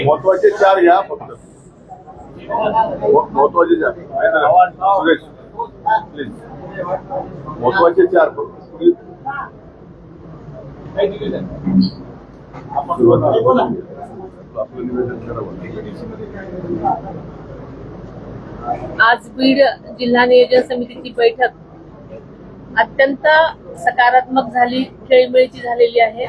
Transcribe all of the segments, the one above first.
महत्वाचे चार घ्या फक्त, महत्वाचे चार सुरेश प्लीज, महत्वाचे चार फक्त आज बीड जिल्हा नियोजन समितीची बैठक अत्यंत सकारात्मक झाली, खेळीमेळीची झालेली आहे।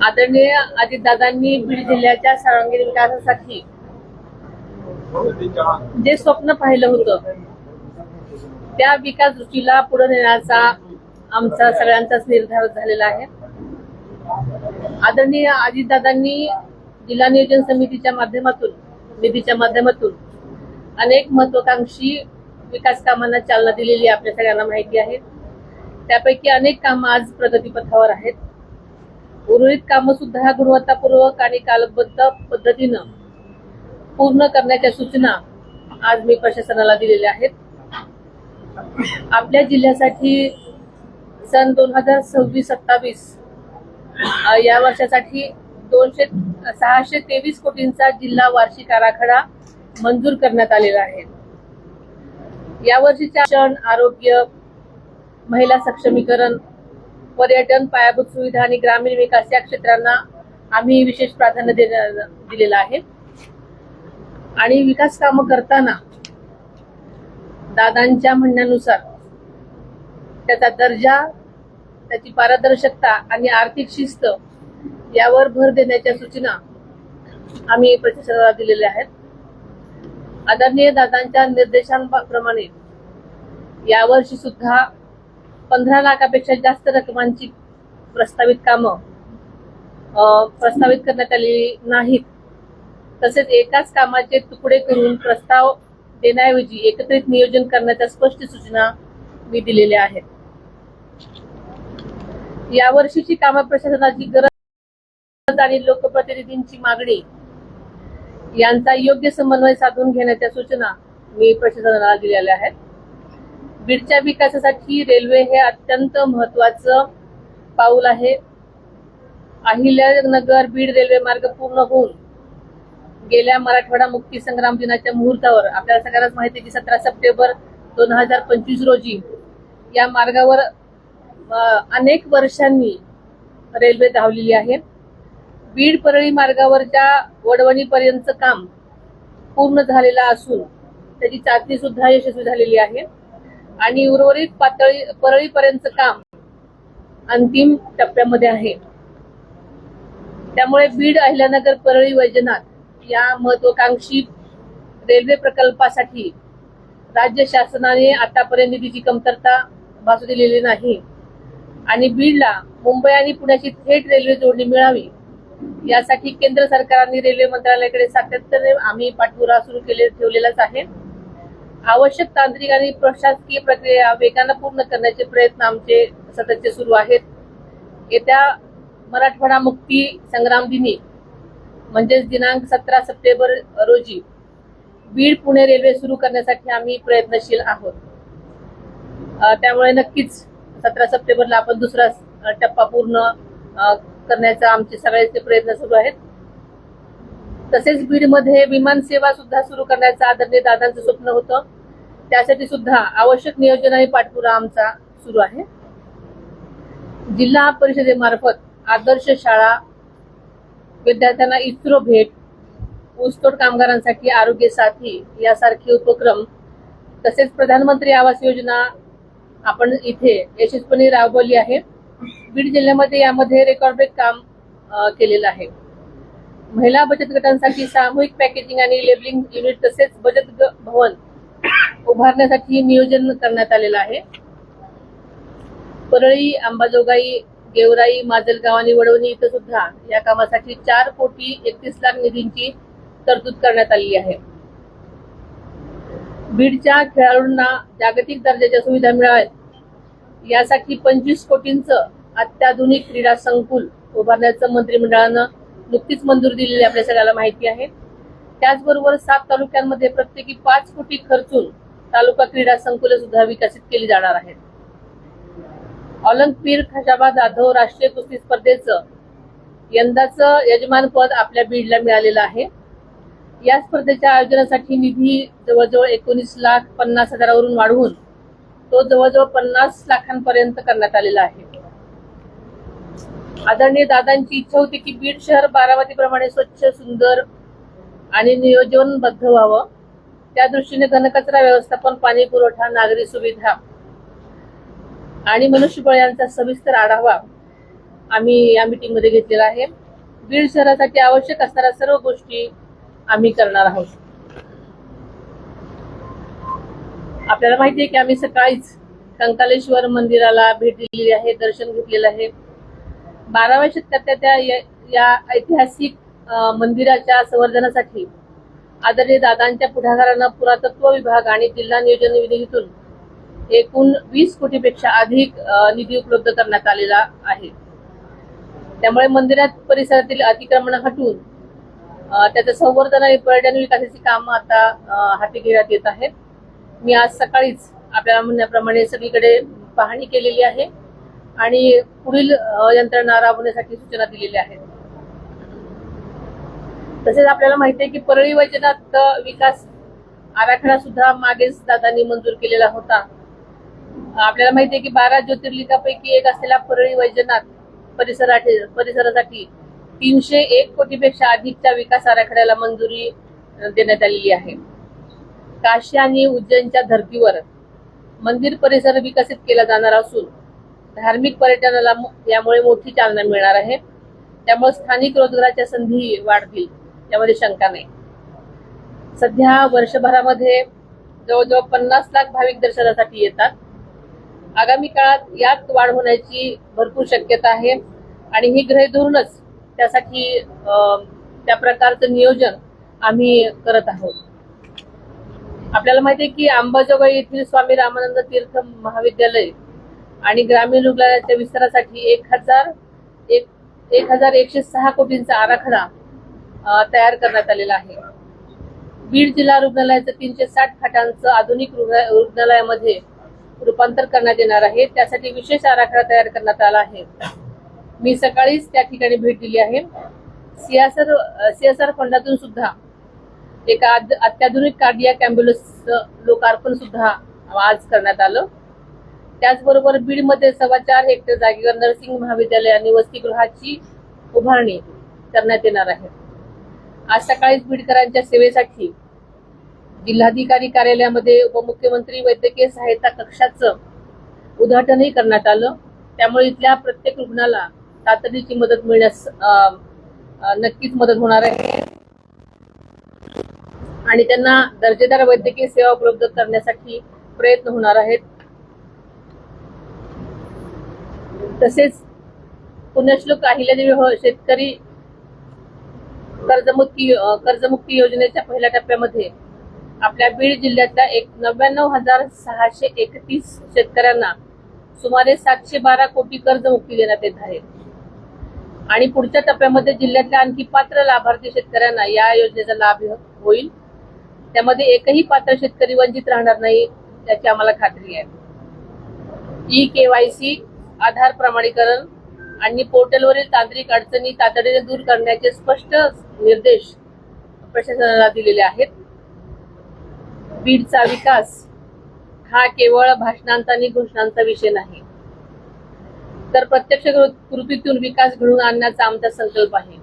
आदरणीय अजितदादांनी बीड जिल्ह्याच्या सर्वांगीण विकासासाठी जे स्वप्न पाहिलं होतं त्या विकास दृष्टीला पुढे नेण्याचा आमचा सगळ्यांचाच निर्धार झालेला आहे। आदरणीय अजितदादांनी जिल्हा नियोजन समितीच्या माध्यमातून, निधीच्या माध्यमातून अनेक महत्वाकांक्षी विकास कामांना चालना दिलेली आपल्या सगळ्यांना माहिती आहे। त्यापैकी अनेक कामं आज प्रगतीपथावर आहेत। उर्वरित कामं सुद्धा गुणवत्तापूर्वक आणि कालबद्ध पद्धतीनं पूर्ण करण्याच्या सूचना आज मी प्रशासनाला दिलेल्या आहेत। आपल्या जिल्ह्यासाठी सन 2026-27 या वर्षासाठी 623 कोटींचा जिल्हा वार्षिक आराखडा मंजूर करण्यात आलेला आहे। या वर्षीच्या शिक्षण, आरोग्य, महिला सक्षमीकरण, पर्यटन, पायाभूत सुविधा आणि ग्रामीण विकास या क्षेत्रांना आम्ही विशेष प्राधान्य दिलेलं आहे। आणि विकास कामं करताना दादांच्या म्हणण्यानुसार त्याचा दर्जा, त्याची पारदर्शकता आणि आर्थिक शिस्त यावर भर देण्याच्या सूचना आम्ही प्रशासनाला दिलेल्या आहेत। आदरणीय दादांच्या निर्देशांप्रमाणे यावर्षी सुद्धा 15 लाखापेक्षा जास्त रकमांची प्रस्तावित कामं प्रस्तावित करण्यात आलेली नाहीत। तसेच एकाच कामाचे तुकडे करून प्रस्ताव देण्याऐवजी एकत्रित नियोजन करण्याच्या स्पष्ट सूचना मी दिलेल्या आहेत। यावर्षीची कामं प्रशासनाची गरज आणि लोकप्रतिनिधींची मागणी यांचा योग्य समन्वय साधून घेण्याच्या सूचना मी प्रशासनाला दिलेल्या आहेत। बीडच्या विकासासाठी रेल्वे हे अत्यंत महत्वाचं पाऊल आहे। अहिल्यानगर बीड रेल्वे मार्ग पूर्ण होऊन गेल्या मराठवाडा मुक्ती संग्राम दिनाच्या मुहूर्तावर आपल्याला सगळ्यांनाच माहिती आहे की 17 सप्टेंबर 2025 रोजी या मार्गावर अनेक वर्षांनी रेल्वे धावलेली आहे। बीड परळी मार्गावरच्या वडवणीपर्यंतचं काम पूर्ण झालेलं असून त्याची चाचणी सुद्धा यशस्वी झालेली आहे आणि उर्वरित परळीपर्यंतचं काम अंतिम टप्प्यामध्ये आहे। त्यामुळे बीड अहिल्यानगर परळी वैजनाथ या महत्वाकांक्षी रेल्वे प्रकल्पासाठी राज्य शासनाने आतापर्यंत निधीची कमतरता भासू दिलेली नाही आणि बीडला मुंबई आणि पुण्याची थेट रेल्वे जोडणी मिळावी यासाठी केंद्र सरकारने रेल्वे मंत्रालयाकडे सातत्याने आम्ही पाठपुरावा सुरू ठेवलेलाच आहे। आवश्यक तांत्रिक आणि प्रशासकीय प्रक्रिया वेगाने पूर्ण करण्याचे प्रयत्न आमचे सततचे सुरू आहेत। येत्या मराठवाडा मुक्ती संग्राम दिनी म्हणजेच दिनांक 17 सप्टेंबर रोजी बीड पुणे रेल्वे सुरू करण्यासाठी आम्ही प्रयत्नशील आहोत। त्यामुळे नक्कीच 17 सप्टेंबरला आपण दुसरा टप्पा पूर्ण करण्याचा आमचे सगळ्याचे प्रयत्न सुरू आहेत। तसेच बीडमध्ये विमान सेवा सुद्धा सुरू करण्याचं आदरणीय दादांचं स्वप्न होतं। त्यासाठी सुद्धा आवश्यक नियोजन आणि पाठपुरावा आमचा सुरू आहे। जिल्हा परिषदेमार्फत आदर्श शाळा, विद्यार्थ्यांना इस्रो भेट, ऊसतोड कामगारांसाठी आरोग्य साथी यासारखे उपक्रम, तसेच प्रधानमंत्री आवास योजना आपण इथे यशस्वीपणे राबवली आहे। बीड जिल्ह्यामध्ये यामध्ये रेकॉर्ड ब्रेक काम केलेलं आहे। महिला बचत गटांसाठी सामूहिक पॅकेजिंग आणि लेबलिंग युनिट तसेच बचत भवन उभारण्यासाठी नियोजन करण्यात आलेलं आहे। परळी, अंबाजोगाई, गेवराई, माजलगाव आणि वडवणी इथं सुद्धा या कामासाठी 4,31 लाख निधींची तरतूद करण्यात आली आहे। बीडच्या खेळाडूंना जागतिक दर्जाच्या सुविधा मिळाव्यात यासाठी 25 कोटींचं अत्याधुनिक क्रीडा संकुल उभारण्याचं मंत्रिमंडळानं नुकतीच मंजुरी दिलेली आपल्या सगळ्याला माहिती आहे। त्याचबरोबर 7 तालुक्यांमध्ये प्रत्येकी 5 कोटी खर्चून तालुका क्रीडा संकुले सुद्धा विकसित केली जाणार आहेत. ऑलिम्पिक खशाबा जाधव राष्ट्रीय कुस्ती स्पर्धेचं यंदाचं यजमानपद आपल्या बीडला मिळालेलं आहे. या स्पर्धेच्या आयोजनासाठी निधी जवळजवळ 19,50,000वरून वाढवून तो जवळजवळ 50 लाखांपर्यंत करण्यात आलेला आहे. आदरणीय दादांची इच्छा होती की बीड शहर बारामतीप्रमाणे स्वच्छ, सुंदर आणि नियोजनबद्ध व्हावं. त्या दृष्टीने घनकचरा व्यवस्थापन, पाणी पुरवठा, नागरी सुविधा आणि मनुष्यबळ यांचा सविस्तर आढावा आम्ही या मीटिंग मध्ये घेतलेला आहे. बीड शहरासाठी आवश्यक असणाऱ्या सर्व गोष्टी आम्ही करणार आहोत. आपल्याला माहिती आहे की आम्ही सकाळीच कंकालेश्वर मंदिराला भेट दिलेली आहे, दर्शन घेतलेलं आहे. 12व्या शतकातल्या या ऐतिहासिक मंदिराच्या संवर्धनासाठी आदरणीय दादांच्या पुढाकारानं पुरातत्व विभाग आणि जिल्हा नियोजन निधीतून एकूण 20 कोटीपेक्षा अधिक निधी उपलब्ध करण्यात आलेला आहे. त्यामुळे मंदिरात परिसरातील अतिक्रमण हटवून त्याचं संवर्धन आणि पर्यटन विकासाची कामं आता हाती घेण्यात येत आहेत. मी आज सकाळीच आपल्याला म्हणण्याप्रमाणे सगळीकडे पाहणी केलेली आहे आणि पुढील यंत्रणा राबवण्यासाठी सूचना दिलेल्या आहेत. तसेच आपल्याला माहिती आहे की परळी वैजनाथ विकास आराखडा सुद्धा मागेच दादांनी मंजूर केलेला होता. आपल्याला माहिती आहे की 12 ज्योतिर्लिंगापैकी एक असलेला परळी वैजनाथ परिसरासाठी 301 कोटीपेक्षा अधिकच्या विकास आराखड्याला मंजुरी देण्यात आलेली आहे. काशी आणि उज्जैनच्या धर्तीवर मंदिर परिसर विकसित केला जाणार असून धार्मिक पर्यटनाला यामुळे मोठी चालना मिळणार आहे. त्यामुळे स्थानिक रोजगाराच्या संधी वाढतील यामध्ये शंका नाही. सध्या वर्षभरामध्ये जवळजवळ 50 लाख भाविक दर्शनासाठी येतात. आगामी काळात यात वाढ होण्याची भरपूर शक्यता आहे आणि ही गृहीत धरूनच त्यासाठी त्या प्रकारचं नियोजन आम्ही करत आहोत. आपल्याला माहिती आहे की अंबाजोगाई येथील स्वामी रामानंद तीर्थ महाविद्यालय आणि ग्रामीण रुग्णालयाच्या विस्तारासाठी 1,106 कोटींचा आराखडा तयार करण्यात आलेला आहे. बीड जिल्हा रुग्णालयाचं 360 खाटांचं आधुनिक रुग्णालयामध्ये रूपांतर करण्यात येणार आहे. त्यासाठी विशेष आराखडा तयार करण्यात आला आहे. मी सकाळीच त्या ठिकाणी भेट दिली आहे. सीएसआर फंडातून सुद्धा एका अत्याधुनिक कार्डियाक अँब्युलन्सचं लोकार्पण सुद्धा आज करण्यात आलं. त्याचबरोबर बीडमध्ये 4.25 हेक्टर जागेवर नर्सिंग महाविद्यालय आणि वसतिगृहाची उभारणी करण्यात येणार आहे. आज सकाळीच बीडकरांच्या सेवेसाठी जिल्हाधिकारी कार्यालयामध्ये उपमुख्यमंत्री वैद्यकीय सहायता कक्षाचं उद्घाटनही करण्यात आलं. त्यामुळे इथल्या प्रत्येक रुग्णाला तातडीची मदत मिळण्यास नक्कीच मदत होणार आहे आणि त्यांना दर्जेदार वैद्यकीय सेवा उपलब्ध करण्यासाठी प्रयत्न होणार आहेत. तसेच पुण्यश्लोक अहिल्यादेवी शेतकरी कर्जमुक्ती योजनेच्या पहिल्या टप्प्यामध्ये आपल्या बीड जिल्ह्यातल्या 99,631 शेतकऱ्यांना सुमारे 712 कोटी कर्जमुक्ती देण्यात येत आहे आणि पुढच्या टप्प्यामध्ये जिल्ह्यातल्या आणखी पात्र लाभार्थी शेतकऱ्यांना या योजनेचा लाभ होईल. त्यामध्ये एकही पात्र शेतकरी वंचित राहणार नाही याची आम्हाला खात्री आहे. ई-KYC, आधार प्रमाणीकरण आणि पोर्टलवरील तांत्रिक अडचणी तातडीने दूर करण्याचे स्पष्ट निर्देश प्रशासनाला दिलेले आहेत. बीडचा विकास हा केवळ भाषणांचा आणि घोषणांचा विषय नाही, तर प्रत्यक्ष कृतीतून विकास घडवून आणण्याचा आमचा संकल्प आहे.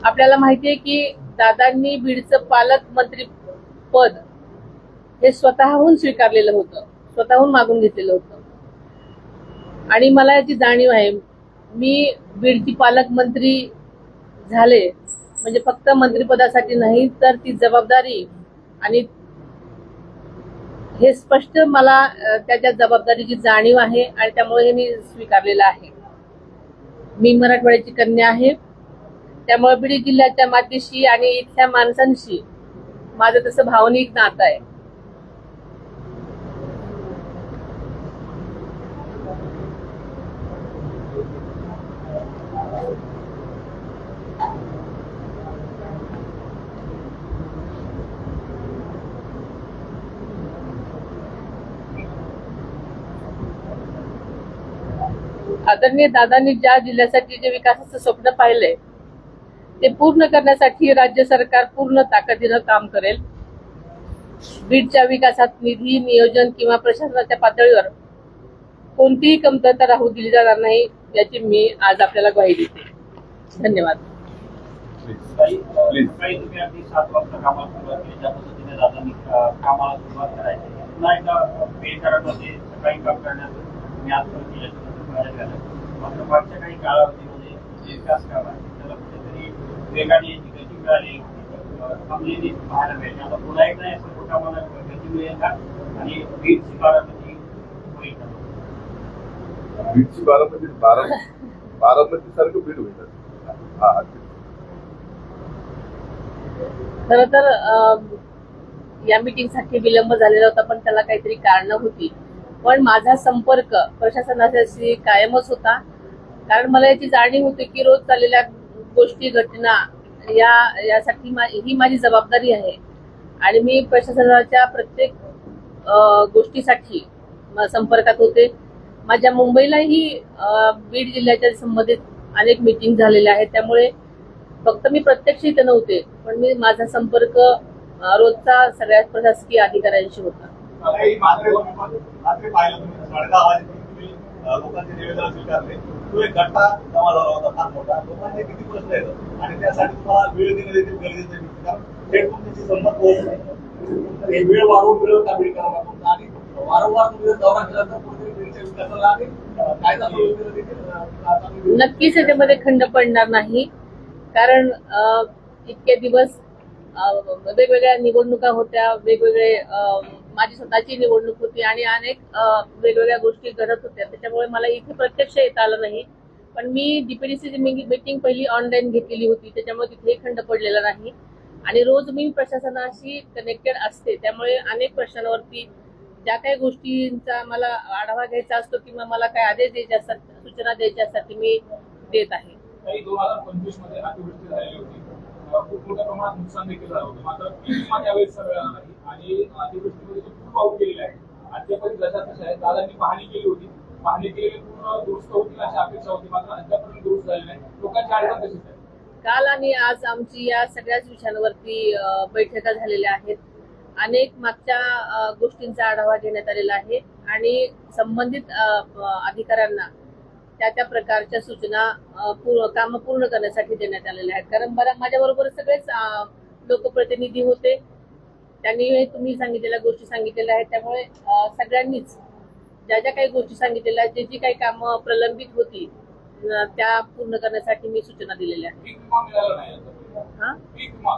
आपल्याला माहिती आहे की दादांनी बीडचं पालकमंत्री पद हे स्वतःहून स्वीकारलेलं होतं, स्वतःहून मागून घेतलेलं होतं आणि मला याची जाणीव आहे. मी बीडची पालकमंत्री झाले म्हणजे फक्त मंत्रिपदासाठी नाही, तर ती जबाबदारी आणि हे स्पष्ट मला त्याच्या जबाबदारीची जाणीव आहे आणि त्यामुळे हे मी स्वीकारलेलं आहे. मी मराठवाड्याची कन्या आहे, त्यामुळे बीड जिल्ह्याच्या मातीशी आणि इथल्या माणसांशी माझं तसं भावनिक नातं आहे. आदरणीय दादांनी ज्या जिल्ह्यासाठी जे विकासाचं स्वप्न पाहिलंय ते पूर्ण करण्यासाठी राज्य सरकार पूर्ण ताकदीनं काम करेल. बीडच्या विकासात निधी, नियोजन किंवा प्रशासनाच्या पातळीवर कोणतीही कमतरता राहू दिली जाणार नाही याची मी आज आपल्याला ग्वाही देते. धन्यवाद. प्लीज काही तुम्ही अगदी 7 वाजता कामाला सुरुवात केली, ज्या पद्धतीने दादांनी कामाला सुरुवात करायची. पुन्हा एकदा बेकरामध्ये सकाळी काम करण्यात तुम्ही आज सुरू केल्याचं पाहायला मिळालं. मात्र मागच्या काही कालावधीमध्ये जे विकास काम आहे त्याला कुठेतरी वेगाने याची गती मिळाली, थांबलेली पाहायला मिळाली. आता पुन्हा एकदा या सर्व कामाला गती मिळेल का आणि बीडची बारामती होईल का? बीडची बारामती सारखं बीड होईल. हा खर तर या मीटिंगसाठी विलंब झालेला होता, पण त्याला काहीतरी कारणं होती. पण माझा संपर्क प्रशासनाशी कायमच होता, कारण मला याची जाणीव होती की रोज चाललेल्या गोष्टी, घटना यासाठी ही माझी जबाबदारी आहे आणि मी प्रशासनाच्या प्रत्येक गोष्टीसाठी संपर्कात होते. माझ्या मुंबईलाही बीड जिल्ह्याच्या संबंधित अनेक मीटिंग झालेल्या आहेत, त्यामुळे फक्त मी प्रत्यक्ष इथे नव्हते, पण मी माझा संपर्क रोजचा सगळ्या प्रशासकीय अधिकाऱ्यांशी होता. लोकांचे निवेदन स्वीकारले. तो एक गट्टा जमा झाला होता फार मोठा. लोकांचे किती प्रश्न येतात आणि त्यासाठी तुम्हाला वेळ देणं देखील गरजेचं आहे, कारण थेट तुमच्याशी संपर्क होत नाही. हे वेळ वाढवून काबील करावा लागतो आणि वारंवार तुम्ही दौरा केला तर कुठेतरी बीडच्या विकासाला आणि कायदा सुव्यवस्थेला देखील नक्कीच याच्यामध्ये खंड पडणार नाही, कारण इतके दिवस वेगवेगळ्या निवडणुका होत्या, वेगवेगळे माझी स्वतःची निवडणूक होती आणि अनेक वेगवेगळ्या गोष्टी घडत होत्या, त्याच्यामुळे मला इथे प्रत्यक्ष येता आलं नाही. पण मी डीपीडीसीची मीटिंग पहिली ऑनलाईन घेतलेली होती, त्याच्यामुळे तिथेही खंड पडलेला नाही आणि रोज मी प्रशासनाशी कनेक्टेड असते, त्यामुळे अनेक प्रश्नांवरती ज्या काही गोष्टींचा मला आढावा घ्यायचा असतो किंवा मला काय आदेश द्यायचे असतात, सूचना द्यायच्या असतात, ती मी देत आहे. काही 2025 मध्ये अतिवृष्टी झालेली होती, खूप मोठ्या प्रमाणात नुकसान देखील झालं होतं. मात्र पीक विमा त्यावेळेस मिळाला नाही आणि अतिवृष्टीमध्ये तो खूप पाऊस गेलेला आहे. अद्यापर्यंत जशा तशा आहे. दादांनी पाहणी केली होती, पाहणी केलेली पूर्ण दुरुस्त होतील अशी अपेक्षा होती, मात्र अद्यापर्यंत दुरुस्त झाली नाही. लोकांची अडचण तशीच आहे. काल आणि आज आमची या सगळ्याच विषयांवरती बैठका झालेल्या आहेत. अनेक मागच्या गोष्टींचा आढावा घेण्यात आलेला आहे आणि संबंधित अधिकाऱ्यांना त्या प्रकारच्या सूचना काम पूर्ण करण्यासाठी देण्यात आलेल्या आहेत. कारण माझ्या बरोबर सगळेच लोकप्रतिनिधी होते, त्यांनी तुम्ही सांगितलेल्या गोष्टी सांगितलेल्या आहेत, त्यामुळे सगळ्यांनीच ज्या ज्या काही गोष्टी सांगितलेल्या आहेत, जी काही कामं प्रलंबित होती त्या पूर्ण करण्यासाठी मी सूचना दिलेल्या आहेत. पीक विमा मिळाला नाही.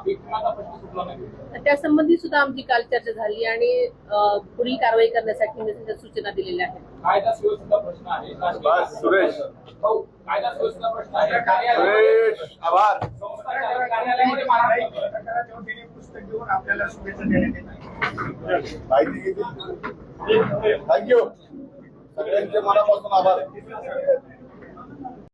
पीक विमाचा प्रश्न सुटला नाही. त्यासंबंधी सुद्धा आमची काल चर्चा झाली आणि पुढील कारवाई करण्यासाठी मी त्याच्या सूचना दिलेल्या आहेत. कायदा सुव्यवस्थेचा प्रश्न आहे. बस सुरेश, हो, कायदा सुव्यवस्थेचा प्रश्न आहे. सुरेश आभार. संस्थाच्या कार्यालयामध्ये मारहाण करतात. पुस्तक घेऊन आपल्याला शुभेच्छा देण्यात येत माहिती घेतली. थँक्यू. सगळ्यांचे मनापासून आभार.